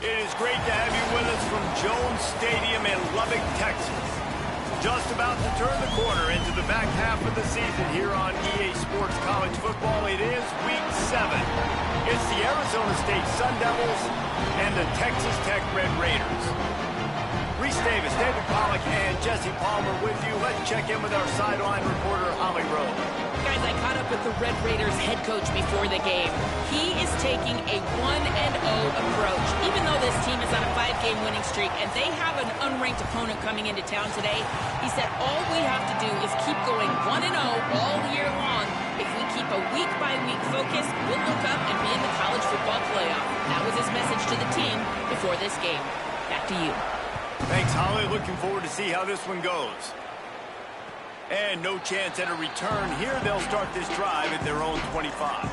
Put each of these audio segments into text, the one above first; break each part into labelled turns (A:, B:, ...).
A: It is great to have you with us from Jones Stadium in Lubbock, Texas. Just about to turn the corner into the back half of the season here on EA Sports College Football. It is Week 7. It's the Arizona State Sun Devils and the Texas Tech Red Raiders. Reese Davis, David Pollack, and Jesse Palmer with you. Let's check in with our sideline reporter, Holly Rowe.
B: Guys, I caught up with the Red Raiders head coach before the game. He is taking a 1-0 approach. Even though this team is on a 5-game winning streak and they have an unranked opponent coming into town today, he said all we have to do is keep going 1-0 all year long. If we keep a week-by-week focus, we'll look up and be in the college football playoff. That was his message to the team before this game. Back to you.
A: Thanks, Holly. Looking forward to see how this one goes. And no chance at a return here. They'll start this drive at their own 25.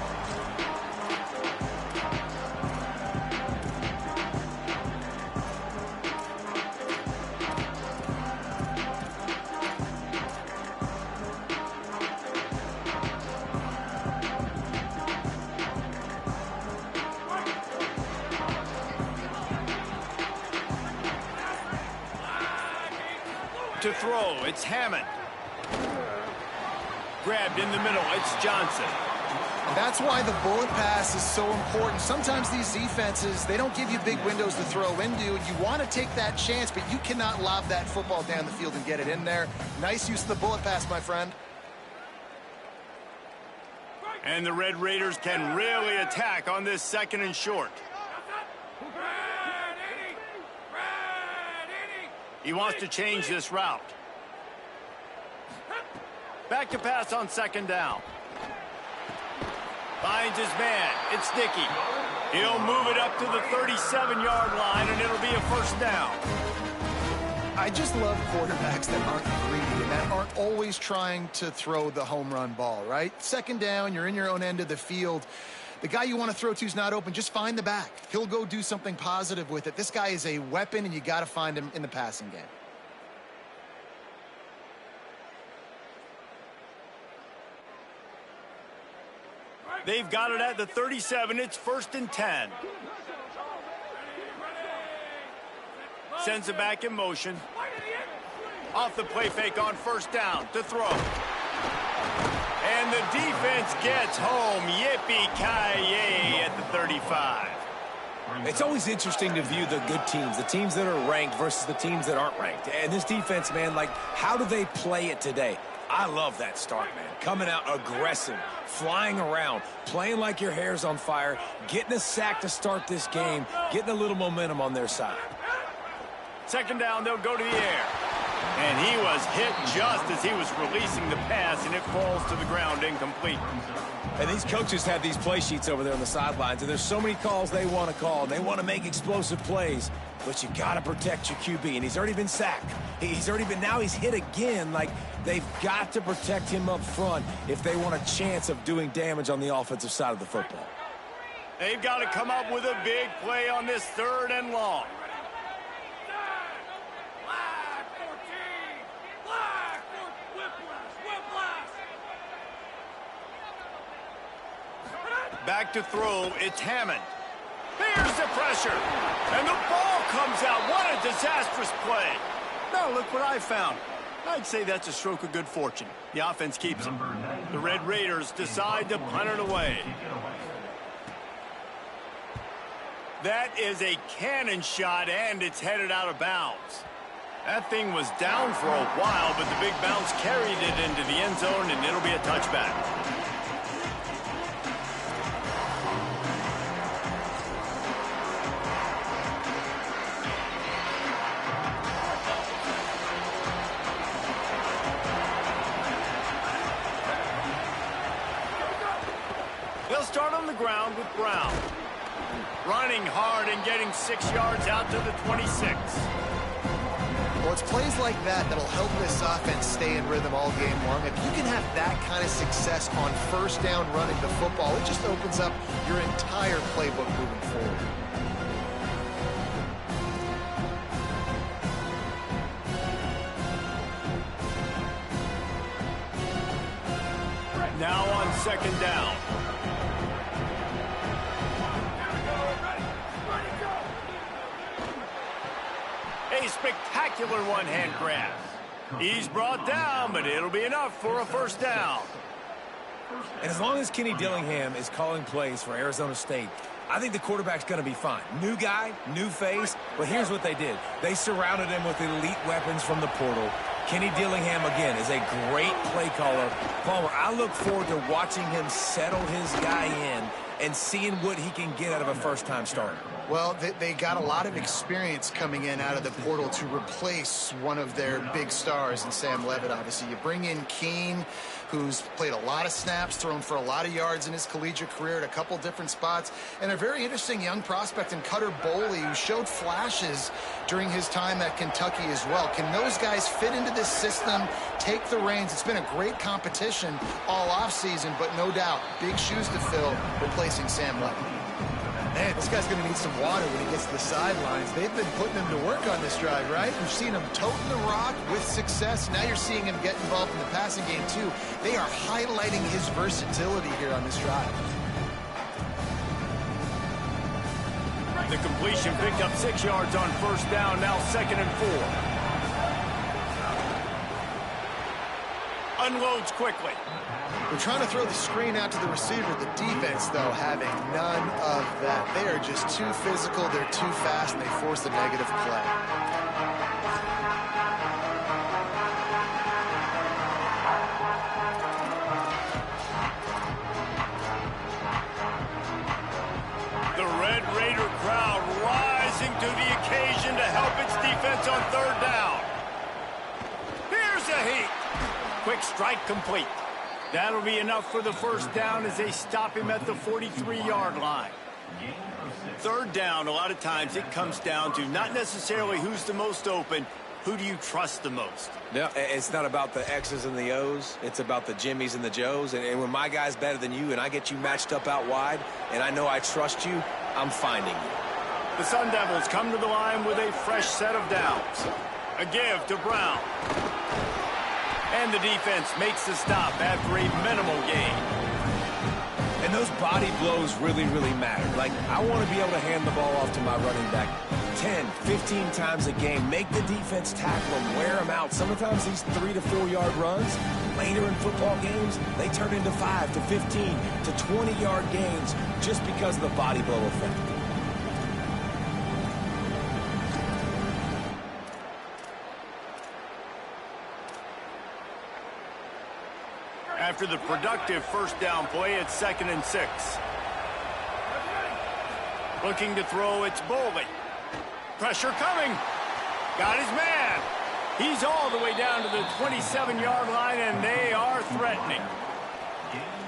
A: to throw. It's Hammond. Grabbed in the middle. It's Johnson.
C: That's why the bullet pass is so important. Sometimes these defenses, they don't give you big windows to throw into. You want to take that chance, but you cannot lob that football down the field and get it in there. Nice use of the bullet pass, my friend.
A: And the Red Raiders can really attack on this 2nd and short. He wants to change this route. Back to pass on 2nd down. Finds his man. It's Dickey. He'll move it up to the 37-yard line, and it'll be a 1st down.
C: I just love quarterbacks that aren't greedy and that aren't always trying to throw the home run ball, right? 2nd down, you're in your own end of the field. The guy you want to throw to is not open. Just find the back. He'll go do something positive with it. This guy is a weapon, and you got to find him in the passing game.
A: They've got it at the 37. It's 1st and 10. Sends it back in motion. Off the play fake on 1st down to throw. And the defense gets home. Yippee-ki-yay at the 35.
D: It's always interesting to view the good teams, the teams that are ranked versus the teams that aren't ranked. And this defense, man, like, how do they play it today? I love that start, man. Coming out aggressive, flying around, playing like your hair's on fire, getting a sack to start this game, getting a little momentum on their side.
A: 2nd down, they'll go to the air. And he was hit just as he was releasing the pass, and it falls to the ground incomplete.
D: And these coaches have these play sheets over there on the sidelines, and there's so many calls they want to call, and they want to make explosive plays. But you got to protect your QB, and he's already been sacked. Now he's hit again. Like, they've got to protect him up front if they want a chance of doing damage on the offensive side of the football.
A: They've got to come up with a big play on this 3rd and long. Back to throw, it's Hammond. Here's the pressure. And the ball comes out. What a disastrous play. Now look what I found. I'd say that's a stroke of good fortune. The offense keeps it. The Red Raiders decide to punt it away. That is a cannon shot, and it's headed out of bounds. That thing was down for a while, but the big bounce carried it into the end zone, and it'll be a touchback. They'll start on the ground with Brown. Running hard and getting 6 yards out to the 26.
C: Well, it's plays like that that'll help this offense stay in rhythm all game long. If you can have that kind of success on 1st down running the football, it just opens up your entire playbook moving forward.
A: Now on 2nd down. A spectacular one-hand grab. He's brought down, but it'll be enough for a 1st down.
D: And as long as Kenny Dillingham is calling plays for Arizona State, I think the quarterback's going to be fine. New guy, new face, but here's what they did. They surrounded him with elite weapons from the portal. Kenny Dillingham, again, is a great play caller. Palmer, I look forward to watching him settle his guy in and seeing what he can get out of a first-time starter.
C: Well, they got a lot of experience coming in out of the portal to replace one of their big stars in Sam Levitt, obviously. You bring in Keene, who's played a lot of snaps, thrown for a lot of yards in his collegiate career at a couple different spots, and a very interesting young prospect in Cutter Boley, who showed flashes during his time at Kentucky as well. Can those guys fit into this system, take the reins? It's been a great competition all offseason, but no doubt, big shoes to fill replacing Sam Levitt. Man, this guy's going to need some water when he gets to the sidelines. They've been putting him to work on this drive, right? We've seen him toting the rock with success. Now you're seeing him get involved in the passing game, too. They are highlighting his versatility here on this drive.
A: The completion picked up 6 yards on 1st down, now 2nd and 4. unloads quickly.
C: They're trying to throw the screen out to the receiver. The defense, though, having none of that. They are just too physical, they're too fast, and they force a negative play.
A: The Red Raider crowd rising to the occasion to help its defense on third down. Here's a heat. Quick strike complete. That'll be enough for the first down as they stop him at the 43-yard line. Third down, a lot of times it comes down to not necessarily who's the most open, who do you trust the most?
D: No, it's not about the X's and the O's. It's about the Jimmies and the Joes. And when my guy's better than you and I get you matched up out wide and I know I trust you, I'm finding you.
A: The Sun Devils come to the line with a fresh set of downs. A give to Brown. And the defense makes the stop after a minimal gain.
D: And those body blows really, really matter. Like, I want to be able to hand the ball off to my running back 10, 15 times a game. Make the defense tackle them, wear them out. Sometimes these 3 to 4 yard runs, later in football games, they turn into 5 to 15 to 20-yard gains just because of the body blow effect.
A: After the productive first down play, it's 2nd and 6. Looking to throw, it's Boley. Pressure coming. Got his man. He's all the way down to the 27-yard line, and they are threatening.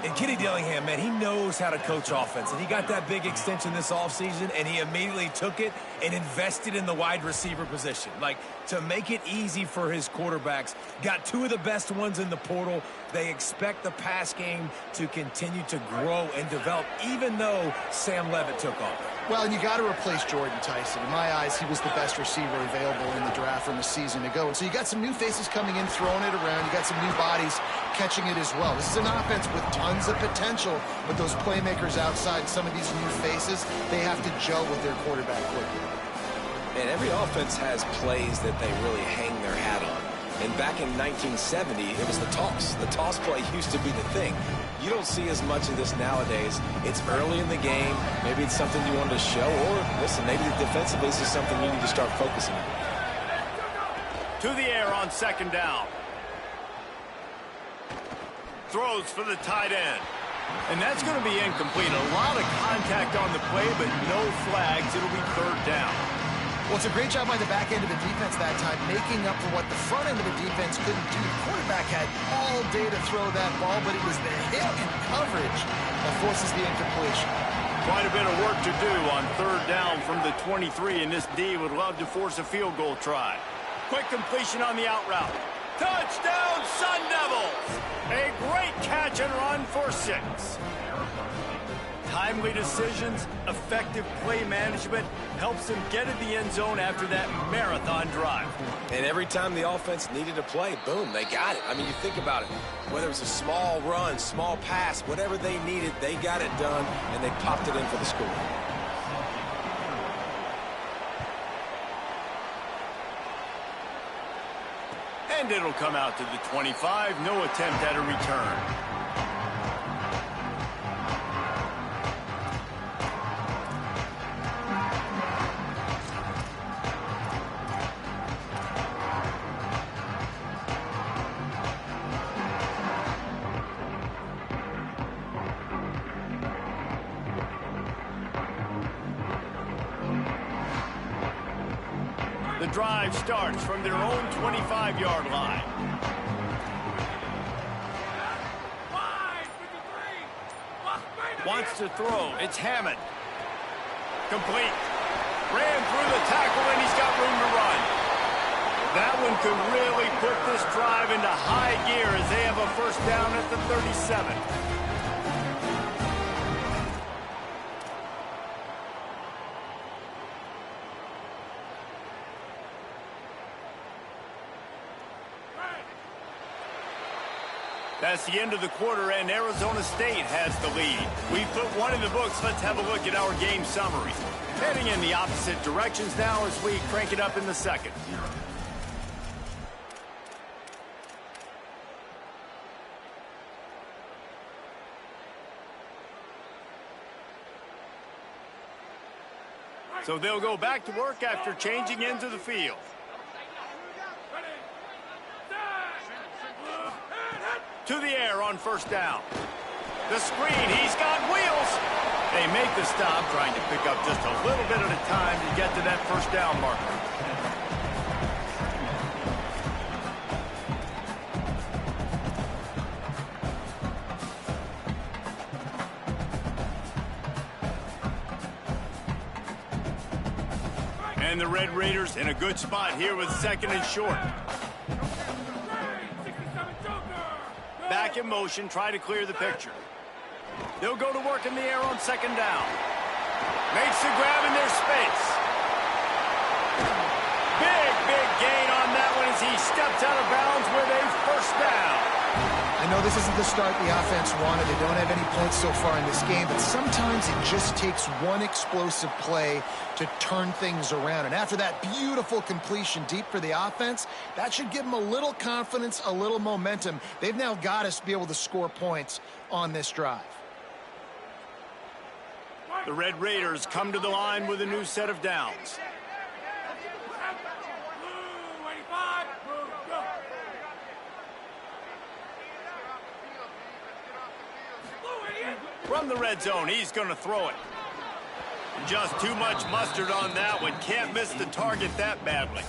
D: And Kenny Dillingham, man, he knows how to coach offense. And he got that big extension this offseason, and he immediately took it and invested in the wide receiver position. Like, to make it easy for his quarterbacks. Got 2 of the best ones in the portal. They expect the pass game to continue to grow and develop, even though Sam Levitt took off.
C: Well, and you got to replace Jordan Tyson. In my eyes, he was the best receiver available in the draft from a season ago. And so you got some new faces coming in, throwing it around. You got some new bodies catching it as well. This is an offense with tons of potential, but those playmakers outside, some of these new faces, they have to gel with their quarterback quickly.
D: And every offense has plays that they really hang their hat on. And back in 1970, it was the toss. The toss play used to be the thing. You don't see as much of this nowadays. It's early in the game. Maybe it's something you wanted to show. Or, listen, maybe defensively this is something you need to start focusing on.
A: To the air on 2nd down. Throws for the tight end. And that's going to be incomplete. A lot of contact on the play, but no flags. It'll be 3rd down.
C: Well, it's a great job by the back end of the defense that time, making up for what the front end of the defense couldn't do. The quarterback had all day to throw that ball, but it was the hit and coverage that forces the incompletion.
A: Quite a bit of work to do on 3rd down from the 23, and this D would love to force a field goal try. Quick completion on the out route. Touchdown, Sun Devils! A great catch and run for 6. Timely decisions, effective play management helps them get in the end zone after that marathon drive.
D: And every time the offense needed a play, boom, they got it. I mean, you think about it. Whether it was a small run, small pass, whatever they needed, they got it done, and they popped it in for the score.
A: And it'll come out to the 25. No attempt at a return. The drive starts from their own 25-yard line. Wants to throw. It's Hammond. Complete. Ran through the tackle, and he's got room to run. That one could really put this drive into high gear as they have a first down at the 37. That's the end of the quarter, and Arizona State has the lead. We've put one in the books. Let's have a look at our game summary. Heading in the opposite directions now as we crank it up in the second. So they'll go back to work after changing into the field. To the air on first down. The screen, he's got wheels. They make the stop, trying to pick up just a little bit at a time to get to that first down marker. And the Red Raiders in a good spot here with second and short. Back in motion, try to clear the picture. They'll go to work in the air on second down. Makes the grab in their space. Big gain on that one as he steps out of bounds with a first down.
C: I know this isn't the start the offense wanted. They don't have any points so far in this game, but sometimes it just takes one explosive play to turn things around. And after that beautiful completion deep for the offense, that should give them a little confidence, a little momentum. They've now got us to be able to score points on this drive.
A: The Red Raiders come to the line with a new set of downs. From the red zone, he's going to throw it. Just too much mustard on that one. Can't miss the target that badly.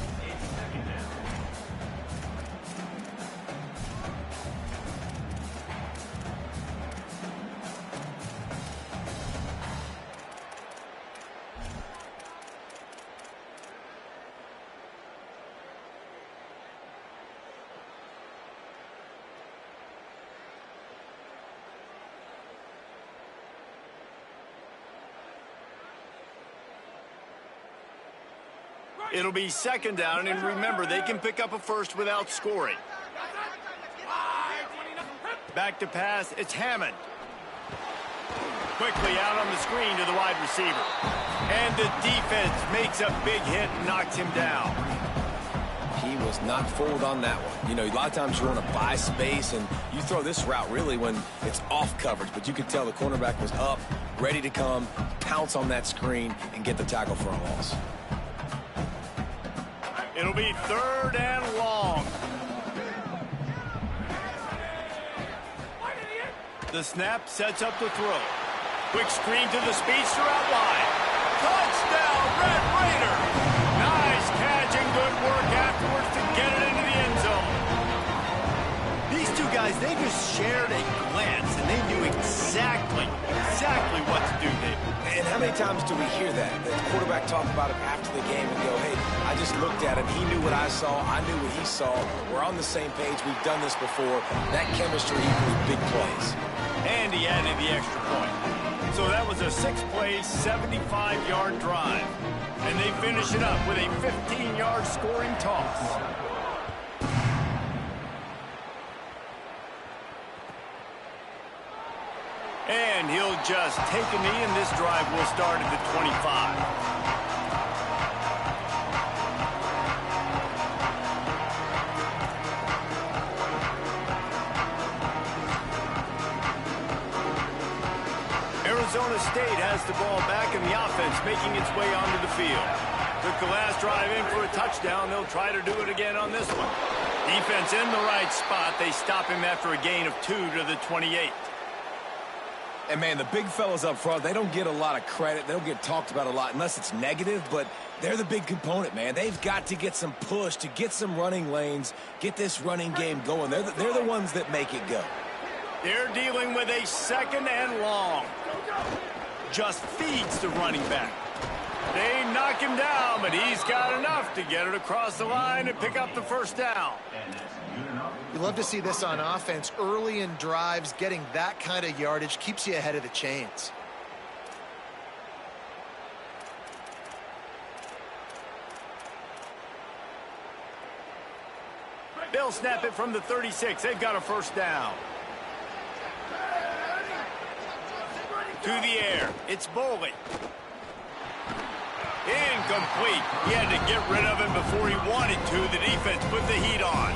A: It'll be second down, and remember, they can pick up a first without scoring. Back to pass, it's Hammond. Quickly out on the screen to the wide receiver. And the defense makes a big hit and knocks him down.
D: He was not fooled on that one. You know, a lot of times you want to buy space, and you throw this route really when it's off coverage. But you could tell the cornerback was up, ready to come, pounce on that screen, and get the tackle for a loss.
A: It'll be third and long. The snap sets up the throw. Quick screen to the speedster out wide. Touchdown, Red Raider! Nice catch and good work afterwards to get it into the end zone. These two guys, they just shared a glance, and they knew exactly what to do, David.
D: And how many times do we hear that? The quarterback talk about it after the game and go, hey, I just looked at him. He knew what I saw. I knew what he saw. We're on the same page. We've done this before. That chemistry equals big plays.
A: And he added the extra point. So that was a 6-play, 75-yard drive. And they finish it up with a 15-yard scoring toss. And he'll just take a knee, and this drive will start at the 25. Arizona State has the ball back, and the offense making its way onto the field. Took the last drive in for a touchdown. They'll try to do it again on this one. Defense in the right spot. They stop him after a gain of 2 to the 28.
D: And, man, the big fellas up front, they don't get a lot of credit. They don't get talked about a lot unless it's negative, but they're the big component, man. They've got to get some push, to get some running lanes, get this running game going. They're the ones that make it go.
A: They're dealing with a second and long. Just feeds the running back. They knock him down, but he's got enough to get it across the line and pick up the first down.
C: You love to see this on offense. Early in drives, getting that kind of yardage keeps you ahead of the chains.
A: They'll snap it from the 36. They've got a first down. To the air. It's Boley. Incomplete. He had to get rid of him before he wanted to. The defense put the heat on.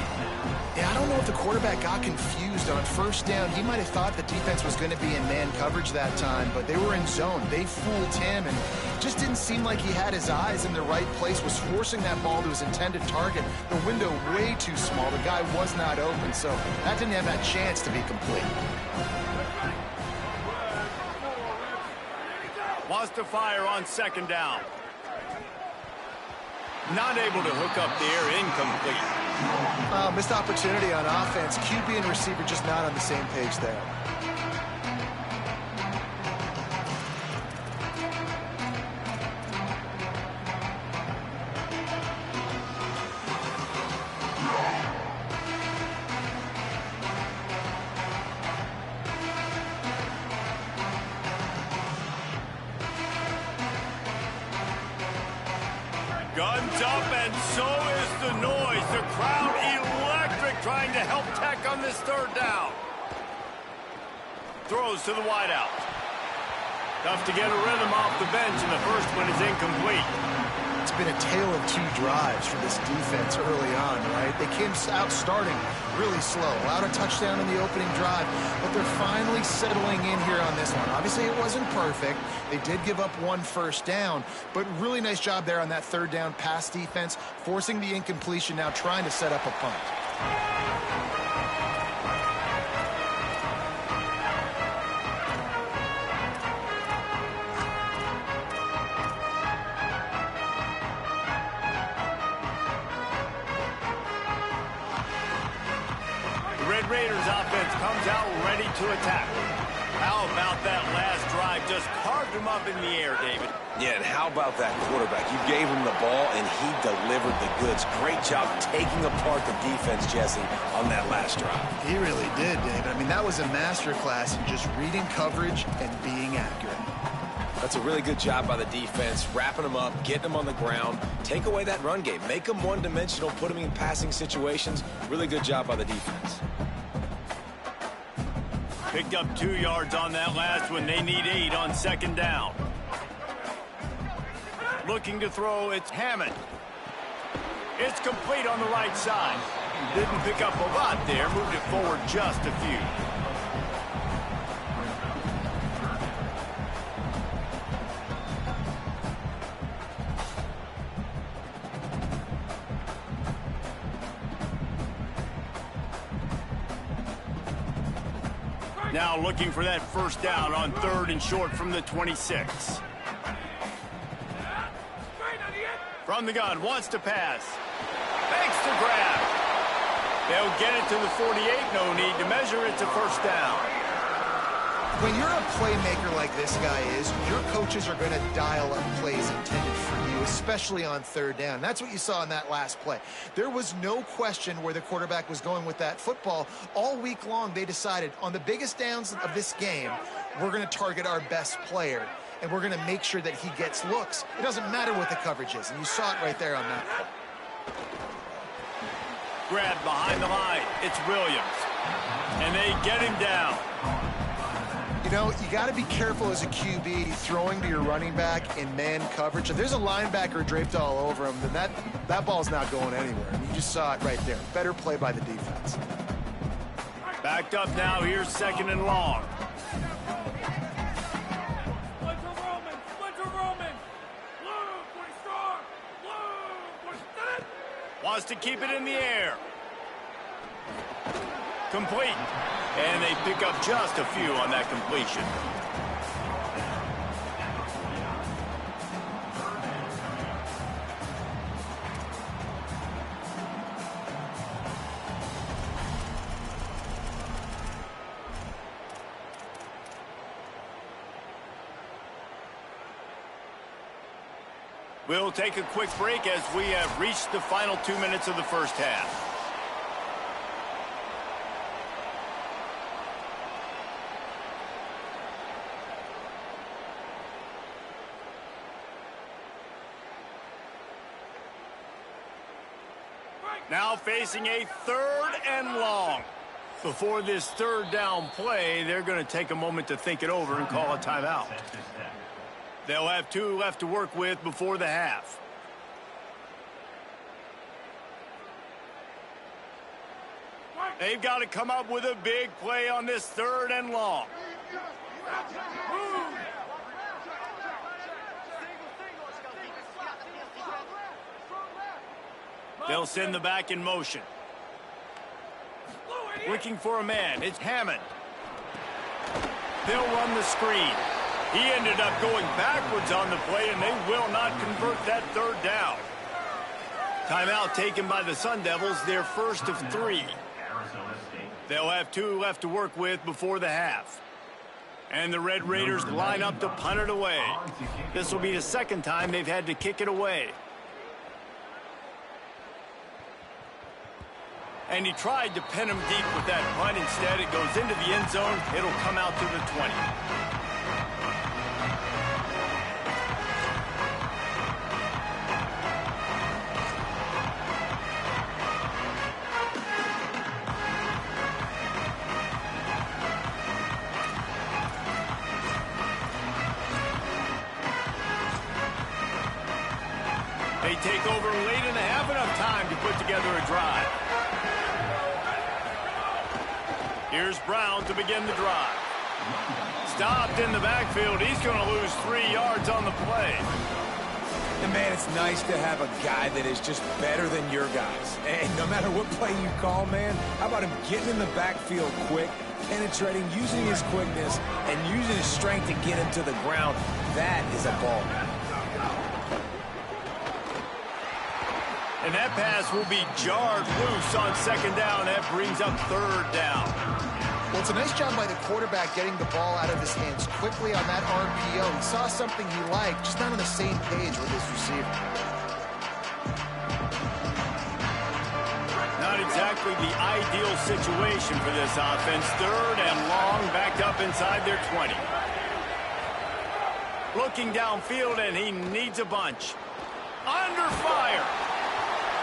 C: Yeah, I don't don't know if the quarterback got confused on first down. He might have thought the defense was going to be in man coverage that time, but they were in zone. They fooled him and just didn't seem like he had his eyes in the right place, was forcing that ball to his intended target. The window way too small. The guy was not open, so that didn't have that chance to be complete.
A: Wants to fire on second down. Not able to hook up there, incomplete.
C: Missed opportunity on offense. QB and receiver just not on the same page there.
A: Guns up, and so is the noise. The crowd electric, trying to help Tech on this third down. Throws to the wideout. Tough to get a rhythm off the bench, and the first one is incomplete.
C: It's been a tale of two drives for this defense early on, right? They came out starting really slow, allowed a touchdown in the opening drive, but they're finally settling in here on this one. Obviously, it wasn't perfect. They did give up one first down, but really nice job there on that third down pass defense, forcing the incompletion, now trying to set up a punt.
A: Raiders offense comes out ready to attack. How about that last drive? Just carved him up in the air, David.
D: Yeah, and how about that quarterback? You gave him the ball, and he delivered the goods. Great job taking apart the defense, Jesse, on that last drive.
C: He really did, David. I mean, that was a masterclass in just reading coverage and being accurate.
D: That's a really good job by the defense, wrapping them up, getting them on the ground. Take away that run game. Make them one-dimensional, put them in passing situations. Really good job by the defense.
A: Picked up 2 yards on that last one. They need 8 on second down. Looking to throw, it's Hammond. It's complete on the right side. Didn't pick up a lot there, moved it forward just a few. Now looking for that first down on third and short from the 26. From the gun, wants to pass. Makes the grab. They'll get it to the 48. No need to measure. It's a first down.
C: When you're a playmaker like this guy is, your coaches are going to dial up plays intended for you, especially on third down. That's what you saw in that last play. There was no question where the quarterback was going with that football. All week long, they decided on the biggest downs of this game, we're going to target our best player, and we're going to make sure that he gets looks. It doesn't matter what the coverage is, and you saw it right there on that play.
A: Grab behind the line. It's Williams. And they get him down.
C: You know, you got to be careful as a QB throwing to your running back in man coverage. If there's a linebacker draped all over him, then that ball's not going anywhere. I mean, you just saw it right there. Better play by the defense.
A: Backed up now. Here's second and long. Wants to keep it in the air. Complete. And they pick up just a few on that completion. We'll take a quick break as we have reached the final 2 minutes of the first half. Now facing a third and long. Before this third down play, they're going to take a moment to think it over and call a timeout. They'll have 2 left to work with before the half. They've got to come up with a big play on this 3rd and long. They'll send the back in motion. Looking for a man. It's Hammond. They'll run the screen. He ended up going backwards on the play, and they will not convert that 3rd down. Timeout taken by the Sun Devils, their first of 3. They'll have 2 left to work with before the half. And the Red Raiders line up to punt it away. This will be the 2nd time they've had to kick it away. And he tried to pin him deep with that punt. Instead, it goes into the end zone. It'll come out to the 20. They take over late and have enough time to put together a drive. Here's Brown to begin the drive. Stopped in the backfield. He's going to lose 3 yards on the play.
D: And, man, it's nice to have a guy that is just better than your guys. And no matter what play you call, man, how about him getting in the backfield quick, penetrating, using his quickness, and using his strength to get him to the ground? That is a ball.
A: And that pass will be jarred loose on 2nd down. That brings up 3rd down.
C: Well, it's a nice job by the quarterback getting the ball out of his hands quickly on that RPO. He saw something he liked, just not on the same page with his receiver.
A: Not exactly the ideal situation for this offense. 3rd and long, backed up inside their 20. Looking downfield, and he needs a bunch. Under fire.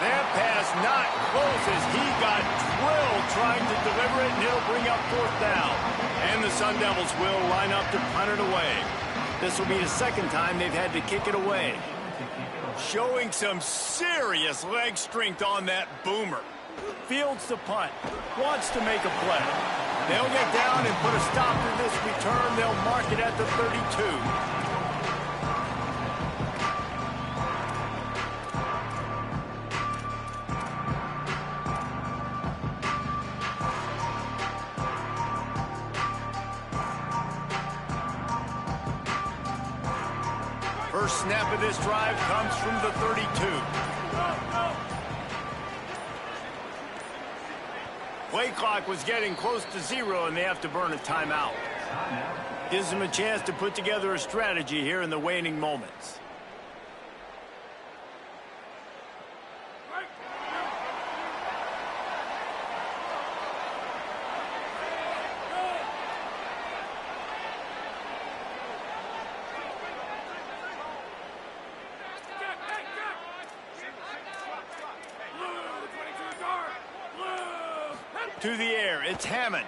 A: That pass not close as he got drilled trying to deliver it, and it'll bring up 4th down. And the Sun Devils will line up to punt it away. This will be the 2nd time they've had to kick it away. Showing some serious leg strength on that boomer. Fields the punt. Wants to make a play. They'll get down and put a stop to this return. They'll mark it at the 32. First snap of this drive comes from the 32. Play clock was getting close to 0, and they have to burn a timeout. Gives them a chance to put together a strategy here in the waning moments. To the air, it's Hammond.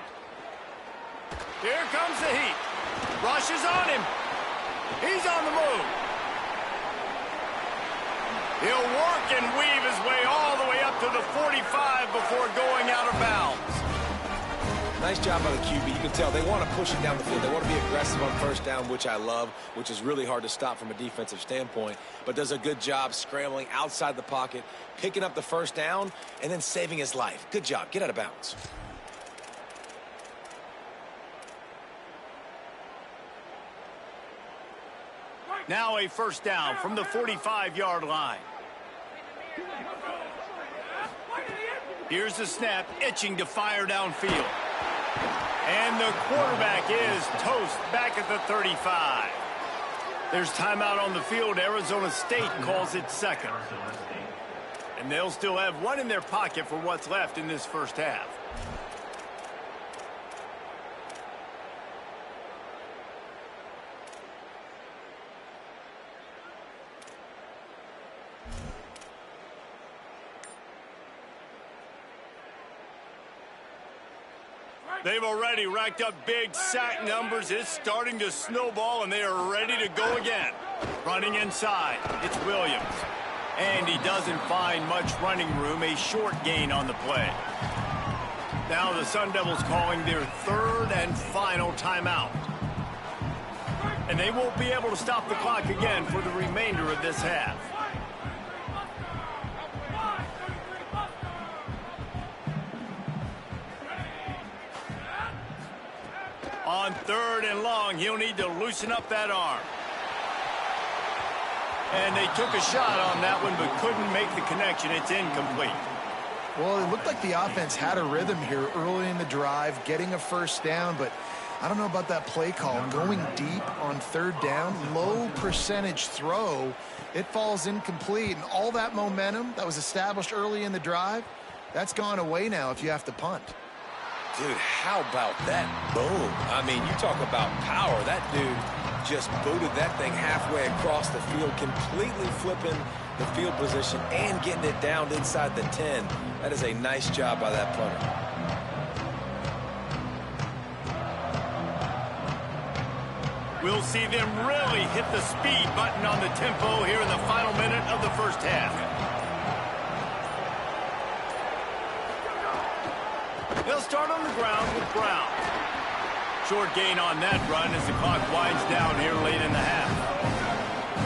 A: Here comes the heat. Rushes on him. He's on the move. He'll work and weave his way all the way up to the 45 before going out of bounds.
D: Nice job by the QB. You can tell they want to push it down the field. They want to be aggressive on 1st down, which I love, which is really hard to stop from a defensive standpoint, but does a good job scrambling outside the pocket, picking up the 1st down, and then saving his life. Good job. Get out of bounds.
A: Now a 1st down from the 45-yard line. Here's the snap, itching to fire downfield. And the quarterback is toast back at the 35. There's timeout on the field. Arizona State calls it 2nd. And they'll still have 1 in their pocket for what's left in this 1st half. They've already racked up big sack numbers. It's starting to snowball, and they are ready to go again. Running inside, it's Williams. And he doesn't find much running room, a short gain on the play. Now the Sun Devils calling their third and final timeout. And they won't be able to stop the clock again for the remainder of this half. On third and long, he'll need to loosen up that arm. And they took a shot on that one, but couldn't make the connection. It's incomplete.
C: Well, it looked like the offense had a rhythm here early in the drive, getting a first down, but I don't know about that play call. Going deep on third down, low percentage throw, it falls incomplete, and all that momentum that was established early in the drive, that's gone away now if you have to punt.
D: Dude, how about that boom? I mean, you talk about power. That dude just booted that thing halfway across the field, completely flipping the field position and getting it down inside the 10. That is a nice job by that punter.
A: We'll see them really hit the speed button on the tempo here in the final minute of the first half. They'll start on the ground with Brown. Short gain on that run as the clock winds down here late in the half.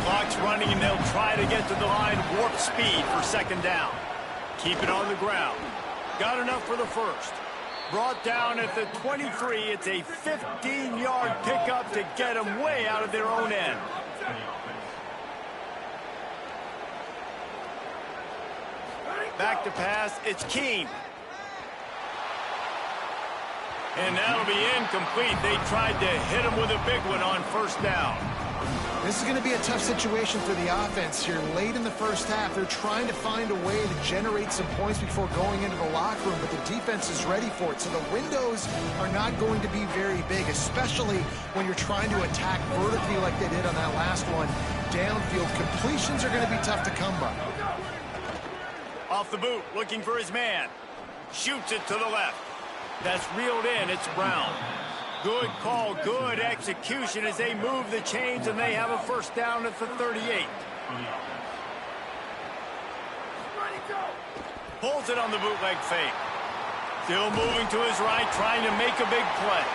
A: Clock's running and they'll try to get to the line warp speed for second down. Keep it on the ground. Got enough for the first. Brought down at the 23. It's a 15-yard pickup to get them way out of their own end. Back to pass. It's Keene. And that'll be incomplete. They tried to hit him with a big one on first down.
C: This is going to be a tough situation for the offense here. Late in the first half, they're trying to find a way to generate some points before going into the locker room, but the defense is ready for it. So the windows are not going to be very big, especially when you're trying to attack vertically like they did on that last one. Downfield completions are going to be tough to come by.
A: Off the boot, looking for his man. Shoots it to the left. That's reeled in. It's Brown. Good call, good execution as they move the chains, and they have a first down at the 38. Pulls it on the bootleg fake. Still moving to his right, trying to make a big play.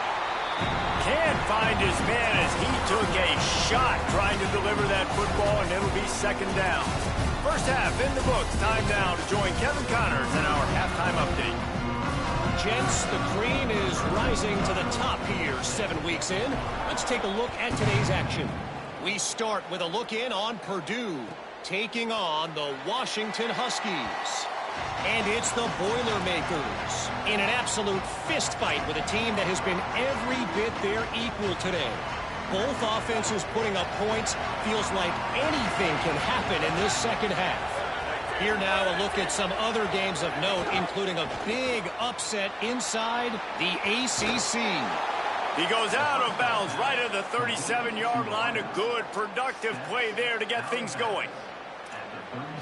A: Can't find his man as he took a shot trying to deliver that football, and it'll be second down. First half in the books. Time now to join Kevin Connors in our halftime update.
E: Gents, the cream is rising to the top here 7 weeks in. Let's take a look at today's action. We start with a look in on Purdue, taking on the Washington Huskies. And it's the Boilermakers in an absolute fist fight with a team that has been every bit their equal today. Both offenses putting up points. Feels like anything can happen in this second half. Here now a look at some other games of note, including a big upset inside the ACC.
A: He goes out of bounds right at the 37-yard line. A good, productive play there to get things going.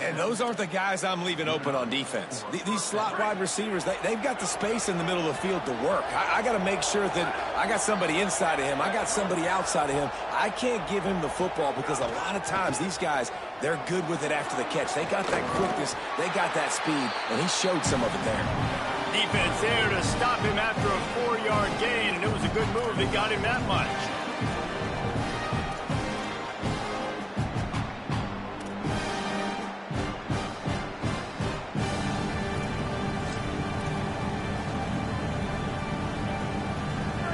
D: And those aren't the guys I'm leaving open on defense. These slot wide receivers, they've got the space in the middle of the field to work. I got to make sure that I got somebody inside of him. I got somebody outside of him. I can't give him the football because a lot of times these guys, they're good with it after the catch. They got that quickness. They got that speed, and he showed some of it there.
A: Defense there to stop him after a 4-yard gain, and it was a good move that got him that much.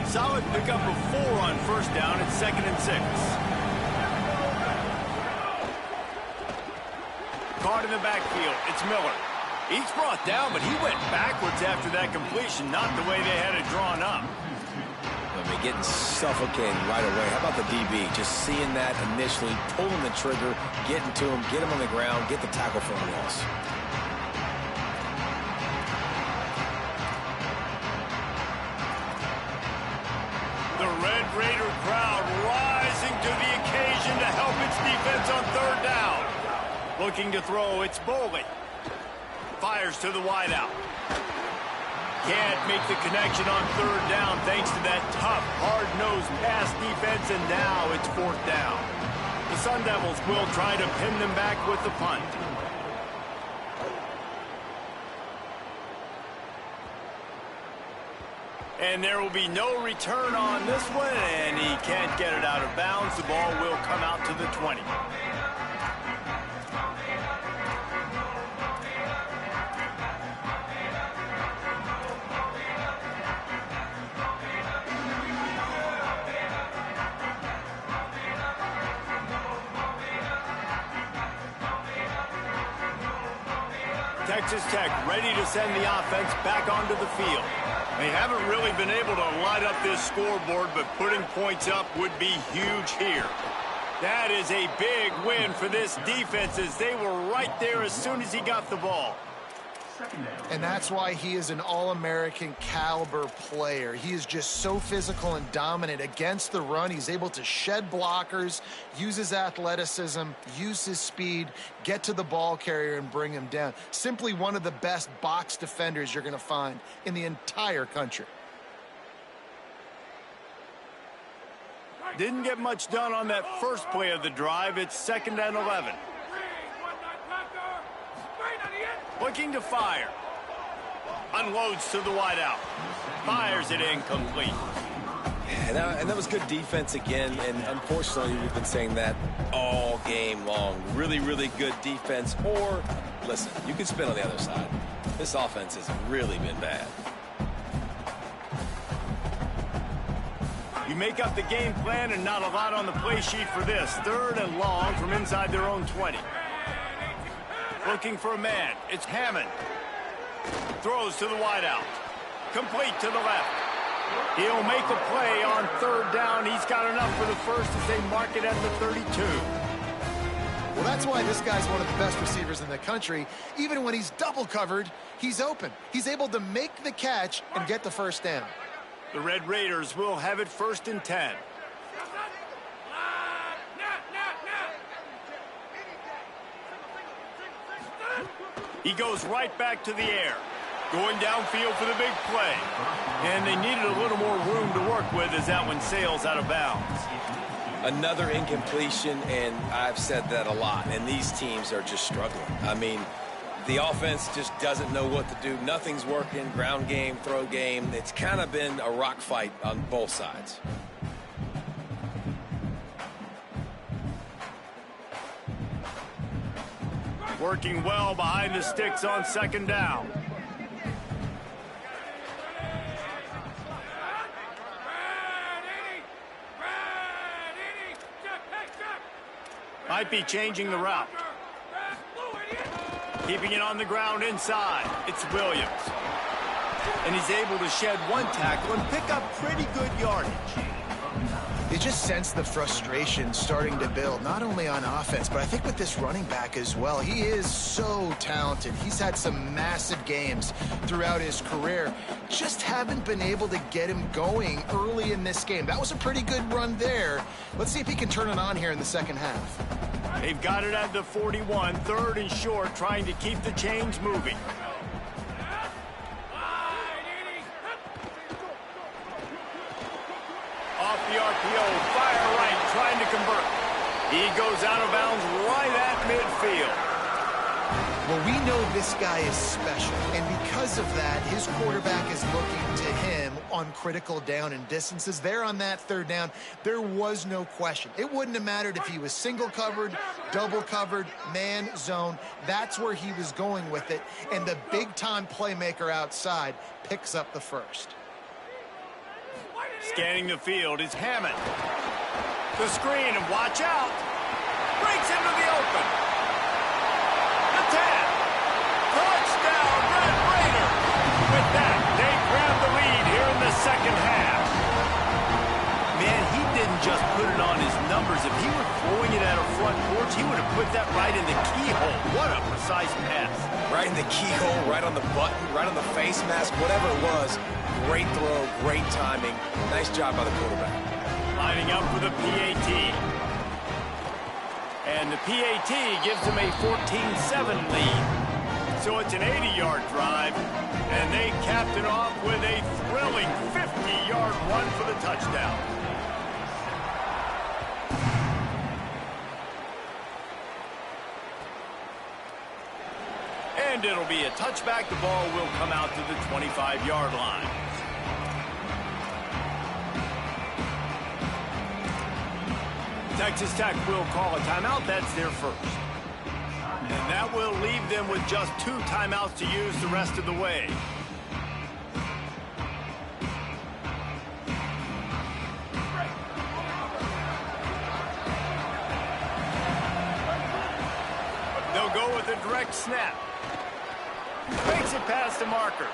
A: Solid pickup of 4 on first down. It's 2nd and 6. Caught in the backfield. It's Miller. He's brought down, but he went backwards after that completion, not the way they had it drawn up.
D: I mean, getting suffocated right away. How about the DB? Just seeing that initially, pulling the trigger, getting to him, get him on the ground, get the tackle for a loss.
A: The Red Raider crowd rising to the occasion to help its defense on third down. Looking to throw, it's Boley. Fires to the wideout. Can't make the connection on third down thanks to that tough, hard-nosed pass defense, and now it's 4th down. The Sun Devils will try to pin them back with the punt. And there will be no return on this one, and he can't get it out of bounds. The ball will come out to the 20. Texas Tech ready to send the offense back onto the field. They haven't really been able to light up this scoreboard, but putting points up would be huge here. That is a big win for this defense, as they were right there as soon as he got the ball.
C: And that's why he is an All-American caliber player. He is just so physical and dominant against the run. He's able to shed blockers, use his athleticism, use his speed, get to the ball carrier and bring him down. Simply one of the best box defenders you're going to find in the entire country.
A: Didn't get much done on that first play of the drive. It's 2nd and 11. Looking to fire. Unloads to the wideout. Fires it incomplete.
D: And that was good defense again, and unfortunately we've been saying that all game long. Really, really good defense. Or, listen, you can spin on the other side. This offense has really been bad.
A: You make up the game plan and not a lot on the play sheet for this. 3rd and long from inside their own 20. Looking for a man. It's Hammond. Throws to the wideout. Complete to the left. He'll make a play on 3rd down. He's got enough for the first as they mark it at the 32.
C: Well, that's why this guy's one of the best receivers in the country. Even when he's double covered, he's open. He's able to make the catch and get the first down.
A: The Red Raiders will have it 1st and 10. He goes right back to the air. Going downfield for the big play. And they needed a little more room to work with as that one sails out of bounds.
D: Another incompletion, and I've said that a lot, and these teams are just struggling. I mean, the offense just doesn't know what to do. Nothing's working. Ground game, throw game. It's kind of been a rock fight on both sides.
A: Working well behind the sticks on 2nd down. Might be changing the route. Keeping it on the ground inside. It's Williams. And he's able to shed one tackle and pick up pretty good yardage.
C: You just sense the frustration starting to build, not only on offense, but I think with this running back as well. He is so talented. He's had some massive games throughout his career. Just haven't been able to get him going early in this game. That was a pretty good run there. Let's see if he can turn it on here in the 2nd half.
A: They've got it at the 41, 3rd and short, trying to keep the chains moving. Off the RPO, fire right, trying to convert. He goes out of bounds right at midfield.
C: Well, we know this guy is special, and because of that, his quarterback is looking to him on critical down and distances. There on that 3rd down, there was no question. It wouldn't have mattered if he was single covered, double covered, man, zone. That's where he was going with it, and the big-time playmaker outside picks up the first.
A: Scanning the field is Hammond. The screen, and watch out. Breaks into the open. The 10. Touchdown, Red Raiders. With that, they grab the lead here in the 2nd half. Man, he didn't just put it on his numbers. If he were throwing it at a front porch, he would have put that right in the keyhole. What a precise pass.
D: Right in the keyhole, right on the button, right on the face mask, whatever it was. Great throw, great timing. Nice job by the quarterback.
A: Lining up for the PAT. And the PAT gives them a 14-7 lead. So it's an 80-yard drive, and they capped it off with a thrilling 50-yard run for the touchdown. And it'll be a touchback. The ball will come out to the 25-yard line. Texas Tech will call a timeout. That's their first. And that will leave them with just 2 timeouts to use the rest of the way. They'll go with a direct snap. Makes it past the marker.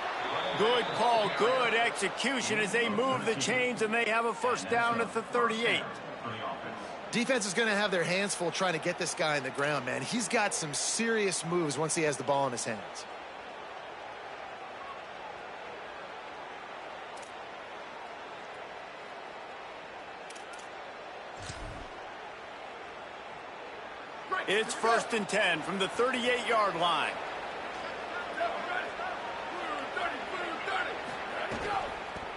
A: Good call, good execution as they move the chains, and they have a first down at the 38.
C: Defense is going to have their hands full trying to get this guy on the ground, man. He's got some serious moves once he has the ball in his hands.
A: It's 1st and 10 from the 38-yard line.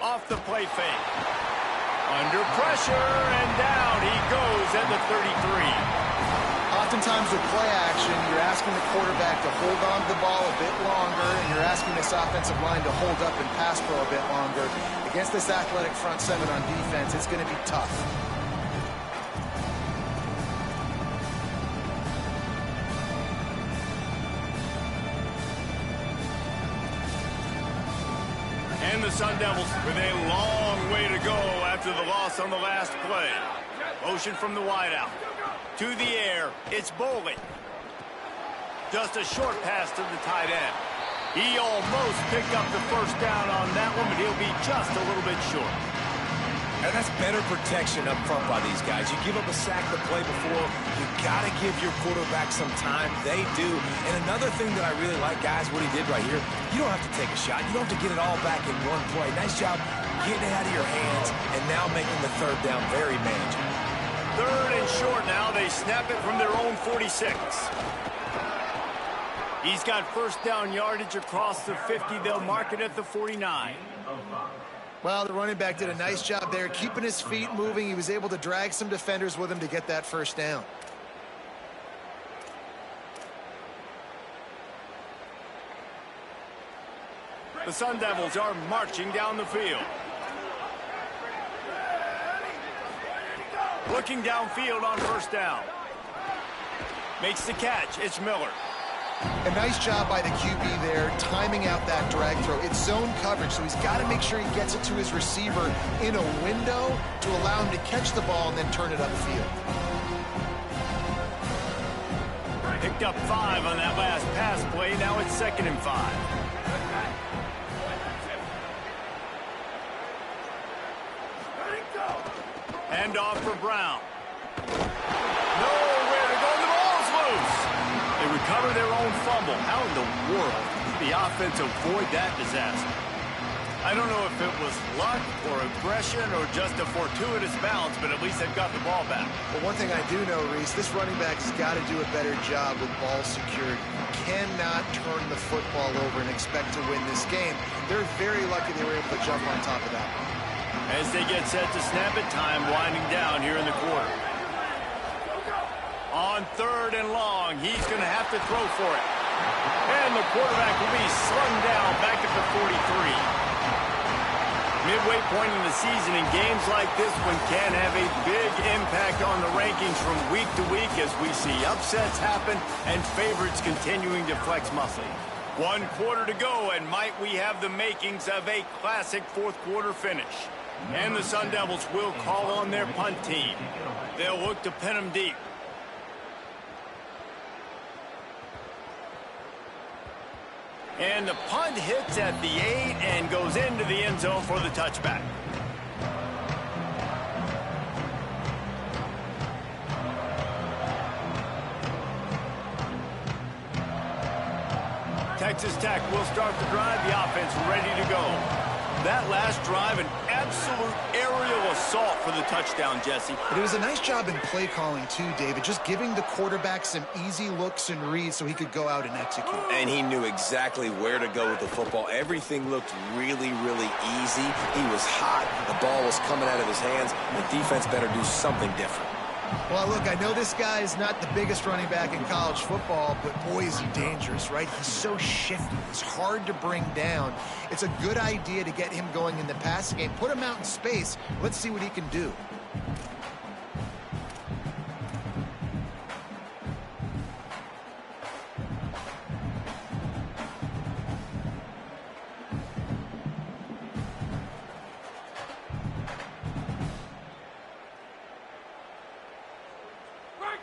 A: Off the play fake. Under pressure, and down he goes at the 33.
C: Oftentimes with play action, you're asking the quarterback to hold on to the ball a bit longer, and you're asking this offensive line to hold up and pass pro a bit longer. Against this athletic front seven on defense, it's going to be tough.
A: And the Sun Devils with a long way to go after the loss on the last play. Motion from the wideout. To the air, it's Bowling. Just a short pass to the tight end. He almost picked up the first down on that one, but he'll be just a little bit short.
D: And that's better protection up front by these guys. You give up a sack the play before, you got to give your quarterback some time. They do. And another thing that I really like, guys, what he did right here, you don't have to take a shot. You don't have to get it all back in one play. Nice job getting it out of your hands and now making the third down very manageable.
A: 3rd and short now. They snap it from their own 46. He's got first down yardage across the 50. They'll mark it at the 49.
C: Well, the running back did a nice job there, keeping his feet moving. He was able to drag some defenders with him to get that first down.
A: The Sun Devils are marching down the field. Looking downfield on first down. Makes the catch. It's Miller.
C: A nice job by the QB there, timing out that drag throw. It's zone coverage, so he's got to make sure he gets it to his receiver in a window to allow him to catch the ball and then turn it upfield.
A: Picked up 5 on that last pass play. Now it's 2nd and 5. Hand off for Brown. Nowhere to go. The ball's loose. They recover their own fumble. How in the world did the offense avoid that disaster? I don't know if it was luck or aggression or just a fortuitous bounce, but at least they've got the ball back.
C: But one thing I do know, Reese, this running back has got to do a better job with ball security. Cannot turn the football over and expect to win this game. They're very lucky they were able to jump on top of that.
A: As they get set to snap it, time winding down here in the quarter. On 3rd and long, he's going to have to throw for it. And the quarterback will be slung down back at the 43. Midway point in the season, in games like this one can have a big impact on the rankings from week to week as we see upsets happen and favorites continuing to flex muscle. 1 quarter to go, and might we have the makings of a classic 4th quarter finish. And the Sun Devils will call on their punt team. They'll look to pin them deep. And the punt hits at the 8 and goes into the end zone for the touchback. Texas Tech will start the drive. The offense ready to go. That last drive, an absolute aerial assault for the touchdown, Jesse.
C: But it was a nice job in play calling too, David, just giving the quarterback some easy looks and reads so he could go out and execute.
F: And he knew exactly where to go with the football. Everything looked really, really easy. He was hot. The ball was coming out of his hands. The defense better do something different.
C: Well, look, I know this guy's not the biggest running back in college football, but boy, is he dangerous, right? He's so shifty. He's hard to bring down. It's a good idea to get him going in the passing game. Put him out in space. Let's see what he can do.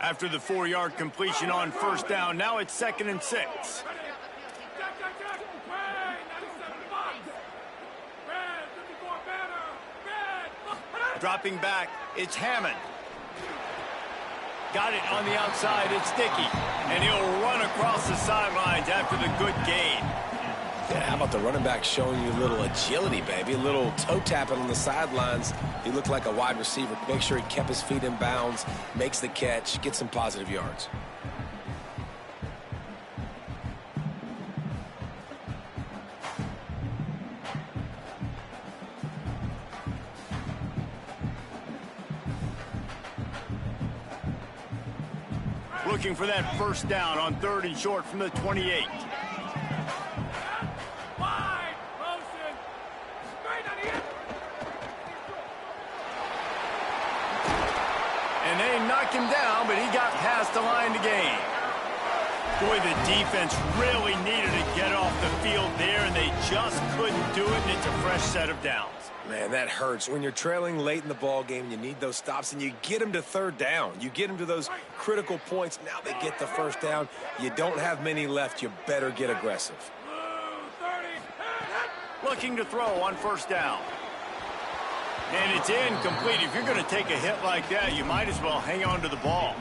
A: After the 4-yard completion on first down, now it's 2nd and 6. Dropping back, it's Hammond. Got it on the outside, it's Dickey. And he'll run across the sidelines after the good gain.
F: Yeah, how about the running back showing you a little agility, baby? A little toe tapping on the sidelines. He looked like a wide receiver. Make sure he kept his feet in bounds, makes the catch, gets some positive yards.
A: Looking for that first down on 3rd and short from the 28. And they knocked him down, but he got past the line to gain. Boy, the defense really needed to get off the field there, and they just couldn't do it, and it's a fresh set of downs.
F: Man, that hurts. When you're trailing late in the ball game, you need those stops, and you get them to 3rd down. You get them to those critical points. Now they get the first down. You don't have many left. You better get aggressive.
A: Looking to throw on first down. And it's incomplete. If you're going to take a hit like that, you might as well hang on to the ball.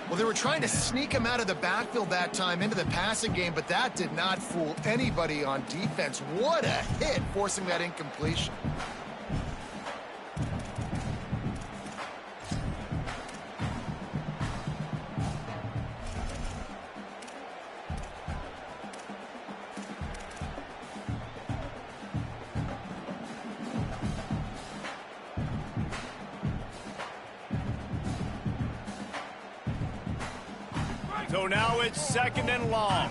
C: Well, they were trying to sneak him out of the backfield that time into the passing game, but that did not fool anybody on defense. What a hit, forcing that incompletion.
A: So now it's 2nd and long.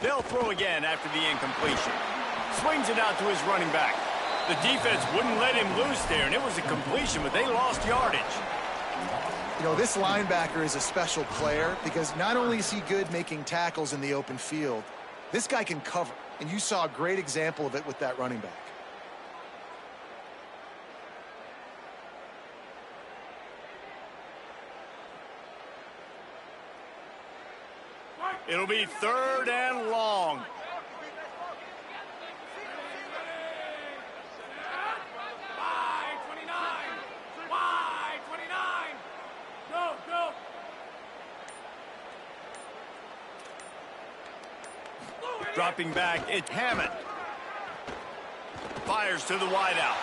A: They'll throw again after the incompletion. Swings it out to his running back. The defense wouldn't let him loose there, and it was a completion, but they lost yardage.
C: You know, this linebacker is a special player because not only is he good making tackles in the open field, this guy can cover, and you saw a great example of it with that running back.
A: It'll be 3rd and long. Dropping back, it's Hammond. Fires to the wideout.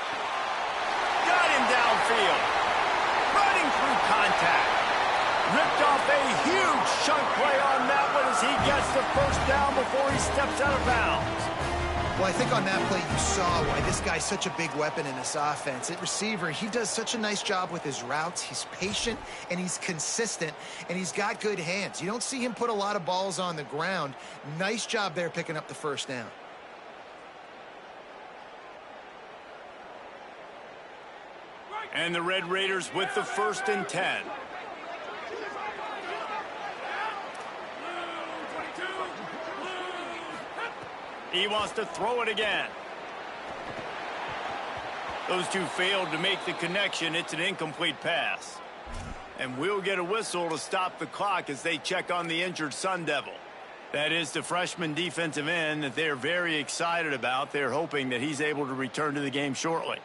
A: Got him downfield. Running through contact. Ripped off a huge chunk play on that one as he gets the first down before he steps out of bounds.
C: Well, I think on that play you saw why this guy's such a big weapon in this offense. At receiver, he does such a nice job with his routes. He's patient, and he's consistent, and he's got good hands. You don't see him put a lot of balls on the ground. Nice job there picking up the first down.
A: And the Red Raiders with the 1st and 10. He wants to throw it again. Those two failed to make the connection. It's an incomplete pass. And we'll get a whistle to stop the clock as they check on the injured Sun Devil. That is the freshman defensive end that they're very excited about. They're hoping that he's able to return to the game shortly.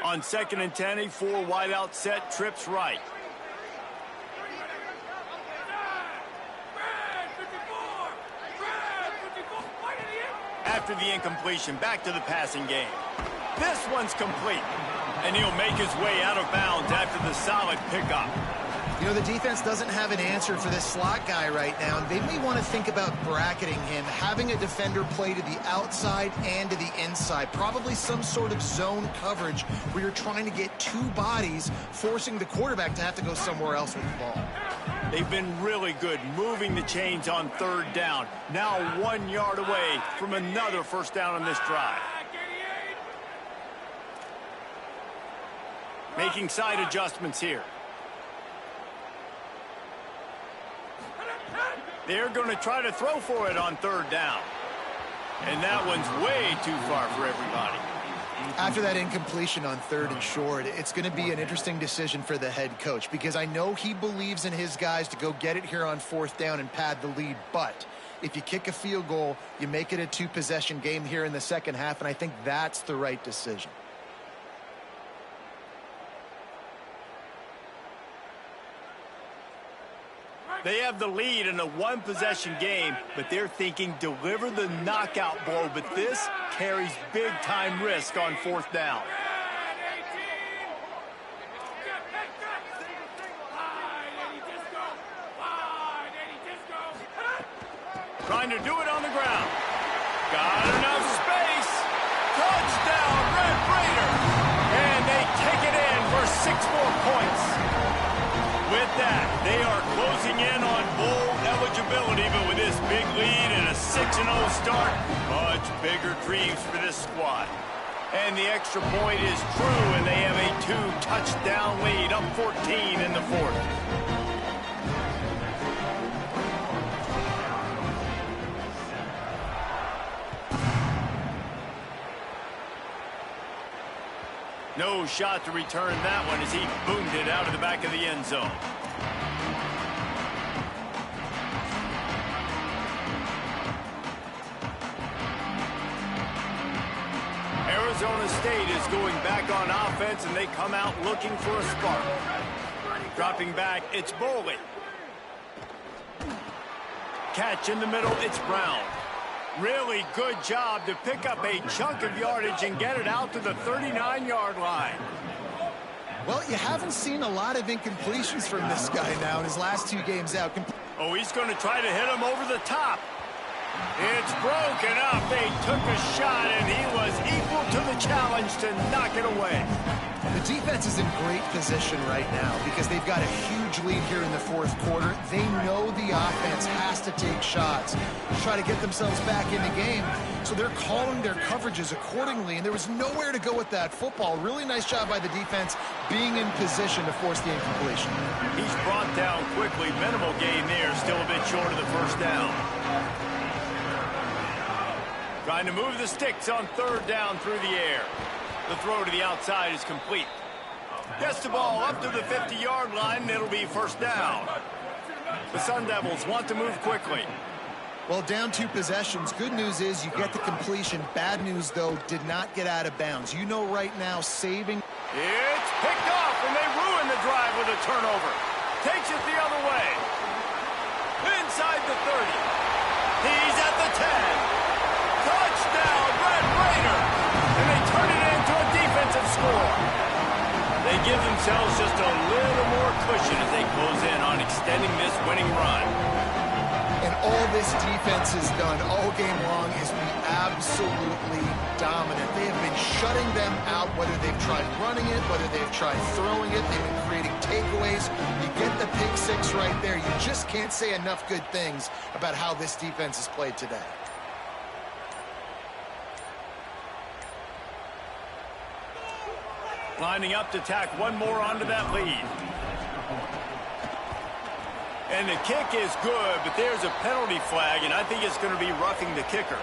A: On 2nd and 10, a 4 wideout set, trips right. After the incompletion, back to the passing game. This one's complete, and he'll make his way out of bounds after the solid pickup.
C: You know, the defense doesn't have an answer for this slot guy right now, and they may want to think about bracketing him, having a defender play to the outside and to the inside. Probably some sort of zone coverage where you're trying to get 2 bodies, forcing the quarterback to have to go somewhere else with the ball.
A: They've been really good moving the chains on 3rd down. Now 1 yard away from another first down on this drive. Making side adjustments here. They're going to try to throw for it on 3rd down. And that one's way too far for everybody.
C: After that incompletion on 3rd and short, it's going to be an interesting decision for the head coach because I know he believes in his guys to go get it here on 4th down and pad the lead, but if you kick a field goal, you make it a 2-possession game here in the second half, and I think that's the right decision.
A: They have the lead in a 1-possession game, but they're thinking deliver the knockout blow, but this carries big-time risk on 4th down. Trying to do it on the ground. Got enough space. Touchdown, Red Raiders. And they take it in for 6 more points. With that, they are closing in on bowl eligibility, but with this big lead and a 6-0 start, much bigger dreams for this squad. And the extra point is true, and they have a 2-touchdown lead, up 14 in the 4th. No shot to return that one as he boomed it out of the back of the end zone. Arizona State is going back on offense, and they come out looking for a spark. Dropping back, it's Boley. Catch in the middle, it's Brown. Really good job to pick up a chunk of yardage and get it out to the 39-yard line.
C: Well, you haven't seen a lot of incompletions from this guy now in his last 2 games out.
A: Oh, he's going to try to hit him over the top. It's broken up. They took a shot, and he was equal to the challenge to knock it away.
C: The defense is in great position right now because they've got a huge lead here in the 4th quarter. They know the offense has to take shots to try to get themselves back in the game. So they're calling their coverages accordingly, and there was nowhere to go with that football. Really nice job by the defense being in position to force the incompletion.
A: He's brought down quickly. Minimal gain there, still a bit short of the 1st down. Trying to move the sticks on 3rd down through the air. The throw to the outside is complete. Gets the ball up to the 50-yard line, and it'll be 1st down. The Sun Devils want to move quickly.
C: Well, down 2 possessions. Good news is you get the completion. Bad news, though, did not get out of bounds. You know right now, saving.
A: It's picked off, and they ruin the drive with a turnover. Takes it the other way. Inside the 30. He's at the 10. Touchdown, Red Raiders! And they turn it into a defensive score. They give themselves just a little more cushion as they close in on extending this winning run.
C: And all this defense has done all game long is be absolutely dominant. They have been shutting them out, whether they've tried running it, whether they've tried throwing it. They've been creating takeaways. You get the pick 6 right there. You just can't say enough good things about how this defense has played today.
A: Lining up to tack one more onto that lead. And the kick is good, but there's a penalty flag, and I think it's going to be roughing the kicker.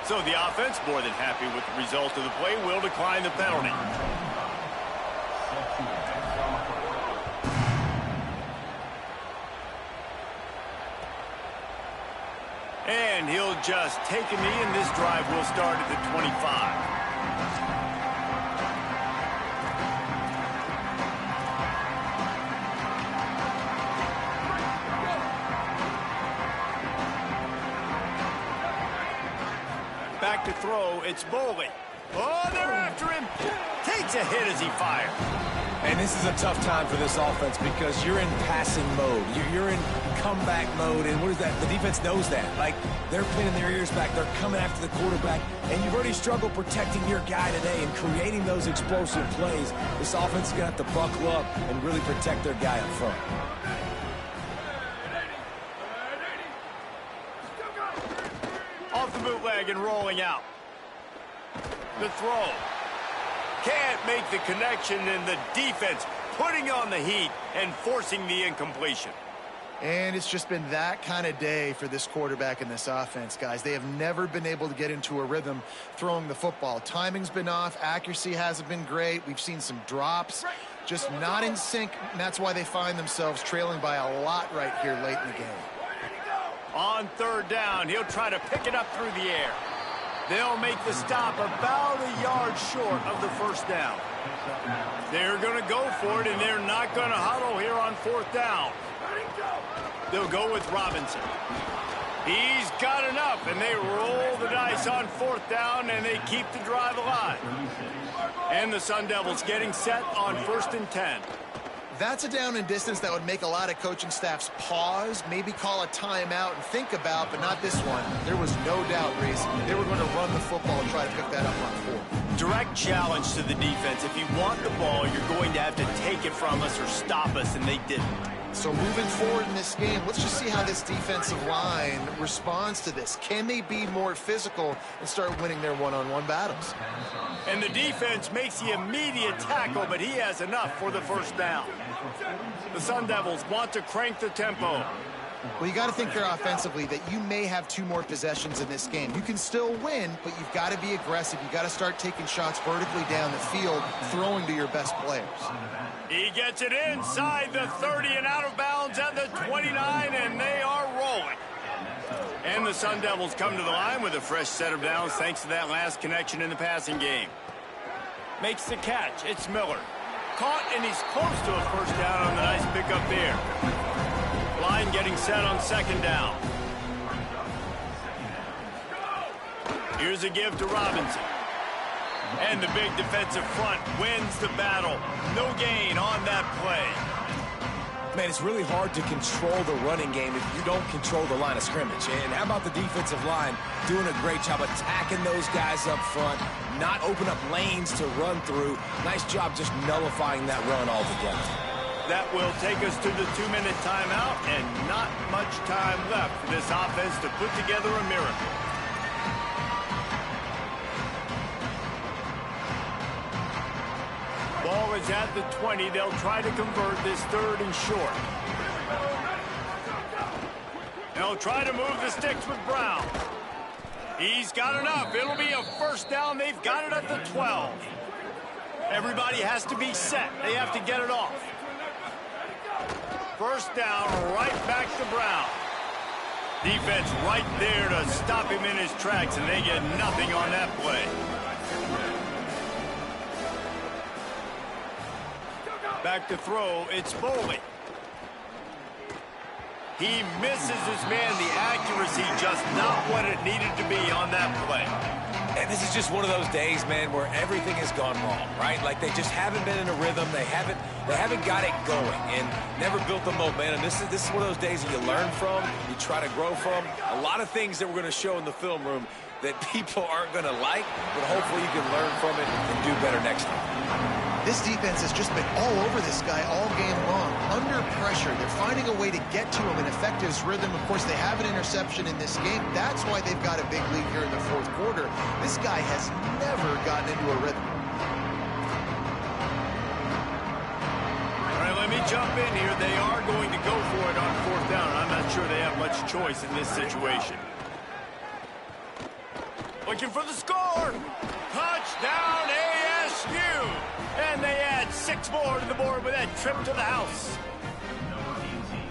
A: So the offense, more than happy with the result of the play, will decline the penalty. And he'll just take a knee, and this drive will start at the 25. Back to throw, it's Boley. Oh, they're after him. Takes a hit as he fires.
D: And this is a tough time for this offense because you're in passing mode. You're in comeback mode, and what is that? The defense knows that. Like, they're pinning their ears back. They're coming after the quarterback, and you've already struggled protecting your guy today and creating those explosive plays. This offense is going to have to buckle up and really protect their guy up front.
A: Off the bootleg and rolling out. The throw. Can't make the connection, and the defense putting on the heat and forcing the incompletion.
C: And it's just been that kind of day for this quarterback and this offense, guys. They have never been able to get into a rhythm throwing the football. Timing's been off. Accuracy hasn't been great. We've seen some drops, just not in sync, and that's why they find themselves trailing by a lot right here late in the game.
A: On third down, he'll try to pick it up through the air. They'll make the stop about a yard short of the first down. They're going to go for it, and they're not going to huddle here on fourth down. They'll go with Robinson. He's got enough, and they roll the dice on fourth down, and they keep the drive alive. And the Sun Devils getting set on 1st and 10.
C: That's a down and distance that would make a lot of coaching staffs pause, maybe call a timeout and think about, but not this one. There was no doubt, Reese, they were going to run the football and try to pick that up on fourth.
A: Direct challenge to the defense. If you want the ball, you're going to have to take it from us or stop us, and they didn't.
C: So moving forward in this game, let's just see how this defensive line responds to this. Can they be more physical and start winning their one-on-one battles?
A: And the defense makes the immediate tackle, but he has enough for the first down. The Sun Devils want to crank the tempo.
C: Well, you got to think here offensively that you may have 2 more possessions in this game. You can still win, but you've got to be aggressive. You've got to start taking shots vertically down the field, throwing to your best players.
A: He gets it inside the 30 and out of bounds at the 29, and they are rolling. And the Sun Devils come to the line with a fresh set of downs thanks to that last connection in the passing game. Makes the catch. It's Miller. Caught, and he's close to a first down on the nice pickup there. Line getting set on 2nd down. Here's a give to Robinson. And the big defensive front wins the battle. No gain on that play.
D: Man, it's really hard to control the running game if you don't control the line of scrimmage. And how about the defensive line doing a great job attacking those guys up front, not open up lanes to run through. Nice job just nullifying that run altogether.
A: That will take us to the 2-minute timeout, and not much time left for this offense to put together a miracle. Ball is at the 20. They'll try to convert this 3rd and short. They'll try to move the sticks with Brown. He's got enough. It'll be a first down. They've got it at the 12. Everybody has to be set. They have to get it off. First down, right back to Brown. Defense right there to stop him in his tracks, and they get nothing on that play. Back to throw, it's Foley. He misses his man. The accuracy just not what it needed to be on that play.
D: And this is just one of those days, man, where everything has gone wrong, right? Like they just haven't been in a rhythm. They haven't got it going and never built the momentum. This is one of those days that you learn from, you try to grow from. A lot of things that we're going to show in the film room that people aren't going to like, but hopefully you can learn from it and do better next time.
C: This defense has just been all over this guy all game long. Under pressure, they're finding a way to get to him and affect his rhythm. Of course, they have an interception in this game. That's why they've got a big lead here in the 4th quarter. This guy has never gotten into a rhythm.
A: All right, let me jump in here. They are going to go for it on 4th down. I'm not sure they have much choice in this situation. Looking for the score. Touchdown, ASU. And they add 6 more to the board with that trip to the house.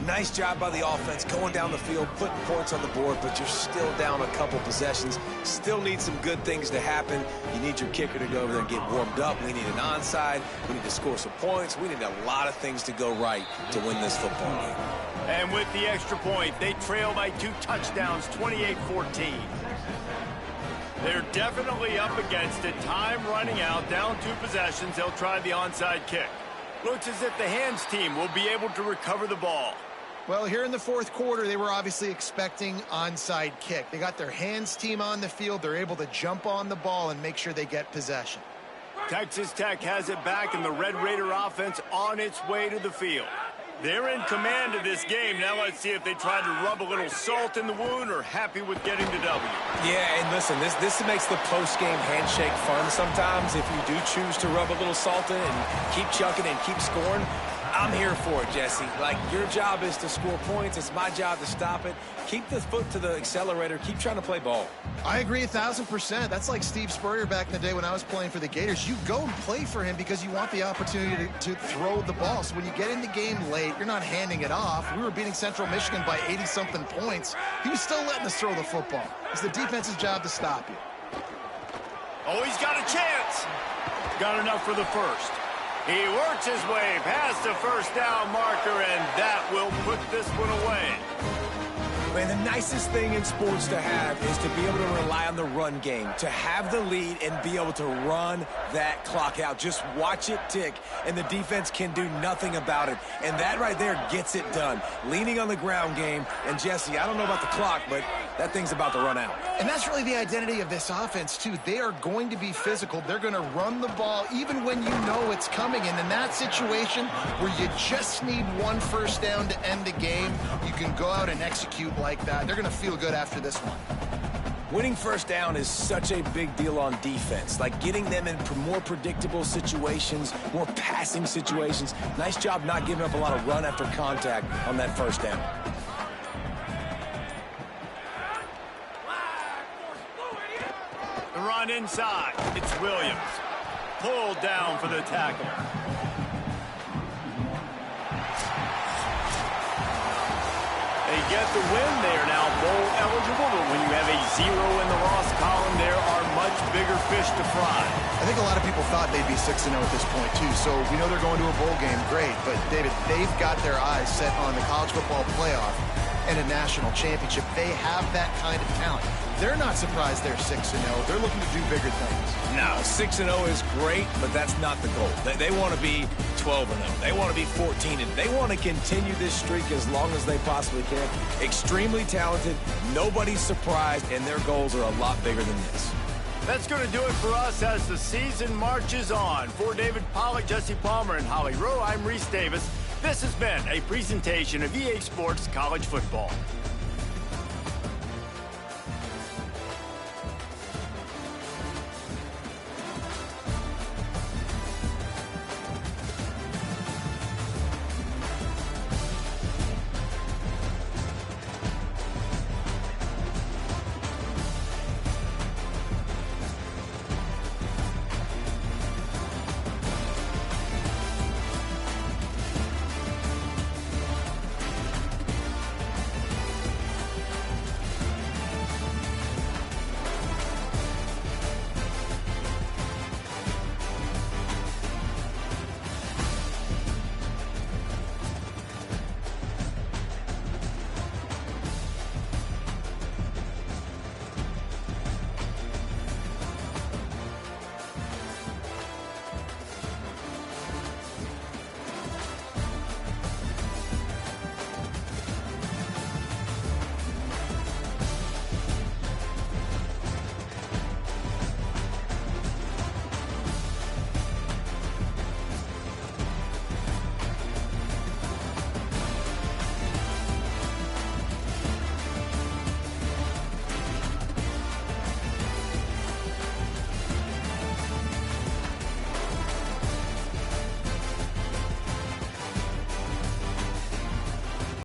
D: Nice job by the offense going down the field, putting points on the board, but you're still down a couple possessions. Still need some good things to happen. You need your kicker to go over there and get warmed up. We need an onside. We need to score some points. We need a lot of things to go right to win this football game.
A: And with the extra point, they trail by 2 touchdowns, 28-14. They're definitely up against it. Time running out, down 2 possessions. They'll try the onside kick. Looks as if the hands team will be able to recover the ball.
C: Well, here in the 4th quarter, they were obviously expecting onside kick. They got their hands team on the field. They're able to jump on the ball and make sure they get possession.
A: Texas Tech has it back, and the Red Raider offense on its way to the field. They're in command of this game. Now let's see if they try to rub a little salt in the wound or happy with getting the W.
D: Yeah, and listen, this makes the post-game handshake fun sometimes if you do choose to rub a little salt in and keep chucking and keep scoring.
F: I'm here for it, Jesse. Like, your job is to score points. It's my job to stop it. Keep the foot to the accelerator. Keep trying to play ball.
C: I agree 1,000%. That's like Steve Spurrier back in the day when I was playing for the Gators. You go and play for him because you want the opportunity to throw the ball. So when you get in the game late, you're not handing it off. We were beating Central Michigan by 80-something points. He was still letting us throw the football. It's the defense's job to stop you.
A: Oh, he's got a chance. Got enough for the first. He works his way past the first down marker, and that will put this one away.
F: Man, the nicest thing in sports to have is to be able to rely on the run game, to have the lead and be able to run that clock out. Just watch it tick, and the defense can do nothing about it. And that right there gets it done. Leaning on the ground game, and Jesse, I don't know about the clock, but that thing's about to run out.
C: And that's really the identity of this offense, too. They are going to be physical. They're going to run the ball even when you know it's coming. And in that situation where you just need one first down to end the game, you can go out and execute like that. They're going to feel good after this one.
F: Winning first down is such a big deal on defense. Like getting them in more predictable situations, more passing situations. Nice job not giving up a lot of run after contact on that first down.
A: The run inside. It's Williams. Pulled down for the tackle. They get the win. They are now bowl eligible, but when you have a 0 in the loss column, there are much bigger fish to fry.
C: I think a lot of people thought they'd be 6-0 at this point, too. So we know they're going to a bowl game. Great. But, David, they've got their eyes set on the college football playoff and a national championship. They have that kind of talent. They're not surprised they're 6-0. They're looking to do bigger things.
F: No, 6-0 is great, but that's not the goal. They want to be 12-0. They want to be 14-0. They want to continue this streak as long as they possibly can. Extremely talented. Nobody's surprised, and their goals are a lot bigger than this.
A: That's going to do it for us as the season marches on. For David Pollack, Jesse Palmer, and Holly Rowe, I'm Reese Davis. This has been a presentation of EA Sports College Football.